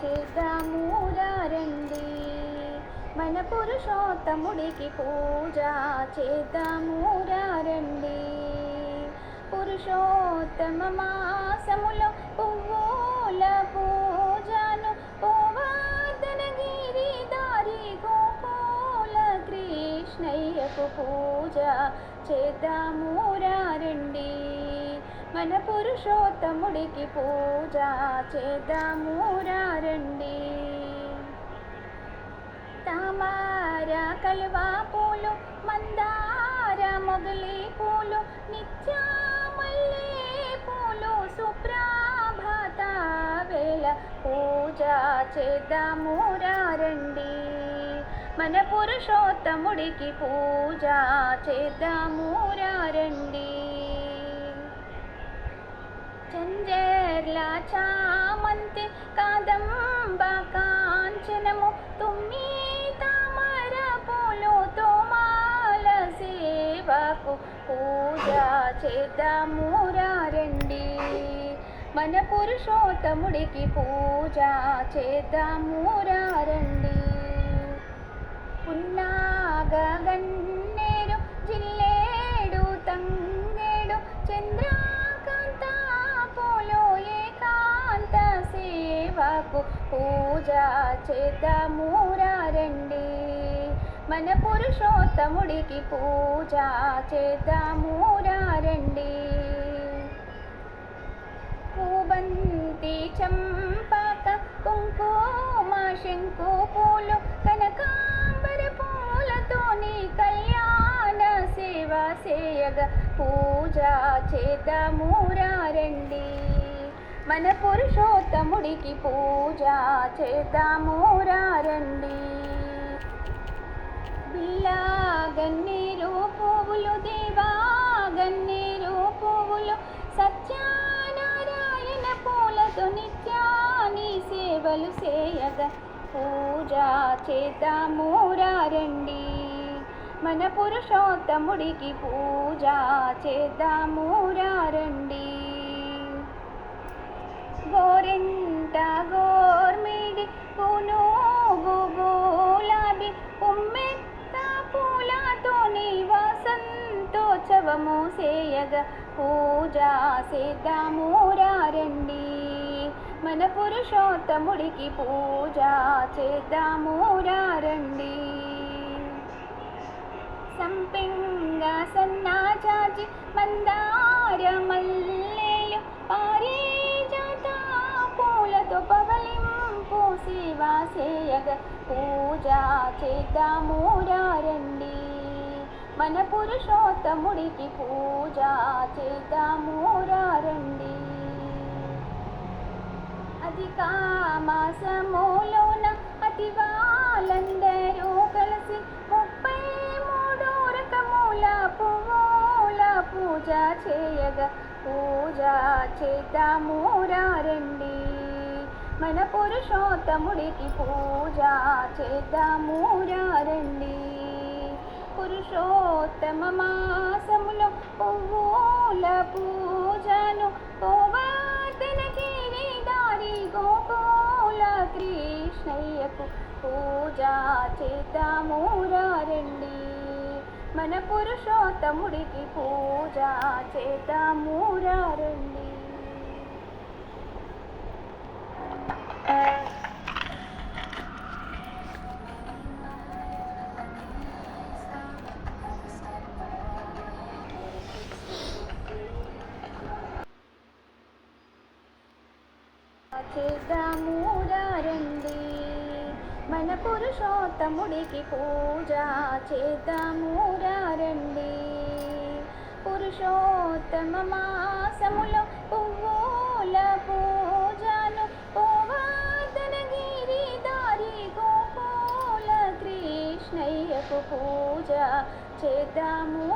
చేద్దాము రండి, మన పురుషోత్తముడికి పూజ చేద్దాము రండి. పురుషోత్తమ మాసములో పువ్వుల పూజను గోవర్ధన గిరిధారి గోకుల కృష్ణయ్యకు పూజ చేద్దాము రండి, మన పురుషోత్తముడికి పూజ చేద్దాము రండి. తామర కలువా పూలు మందార మొగలి పూలు నిత్య మల్లె పూలు సుప్రభాత వేళ పూజ చేద్దాము రండి, మన పురుషోత్తముడికి పూజ చేద్దాము రండి. చంజర్ల చామంతి కాదంబ కాంచనము తుమ్మి తామర పూలు తోమాల సేవకు పూజ చేద్దాము రండి, మన పురుషోత్తముడికి పూజ చేద్దాము రండి. పున్నాగ గన్నేరు జిల్లేడు తంగేడు చంద్రకాంత పూలు ఏకాంత సేవకు పూజ చేద్దాము రండి, మన పురుషోత్తముడికి పూజ చేద్దాము రండి. పూబంతి చంపక కుంకుమ శంకు పూలు కనకాంబర పూలతోని కళ్యాణ సేవ సేయగ పూజ చేద్దాము రండి, మన పురుషోత్తముడికి పూజ చేద్దాము రండి. బిల్లా గన్నేరు పువ్వులు దేవా గన్నేరు పువ్వులు సత్యనారాయణ పూలతో నిత్యాని సేవలు చేయగ పూజ చేద్దాము రండి, మన పురుషోత్తముడికి పూజ చేద్దాము రండి. గోరింట గోర్మిడి పూనూగు గులాబీ ఉమ్మెత్త పూలతోని వసంతోత్సవము సేయగ పూజ చేద్దాము రండి, మన పురుషోత్తముడికి పూజ చేద్దాము రండి. సంపింగ సన్నాజాజి మందార మల్లెలు పారిజాత పూలతో పవలింపు సేవ సేయగ పూజ చేద్దాము రండి, మన పురుషోత్తముడికి పూజ చేద్దాము రండి. అధిక మాసములోన అతివాలందరూ కలిసి 33 రకముల పువ్వుల పూజ చేయగ పూజ చేద్దాము రండి, మన పురుషోత్తముడికి పూజ చేద్దాము రండి. పురుషోత్తమ మాసములో పువ్వుల పూజను గోవర్ధన గిరిధారి గోకుల కృష్ణయ్యకు పూజ చేద్దాము రండి, మన పురుషోత్తముడికి పూజ చేద్దాము రండి. చేద్దాము రండి, మన పురుషోత్తముడికి పూజ చేద్దాము రండి. పురుషోత్తమ మాసములో పువ్వుల పూజను గోవర్ధన గిరిధారి గోకుల కృష్ణయ్యకు పూజ చేద్దాము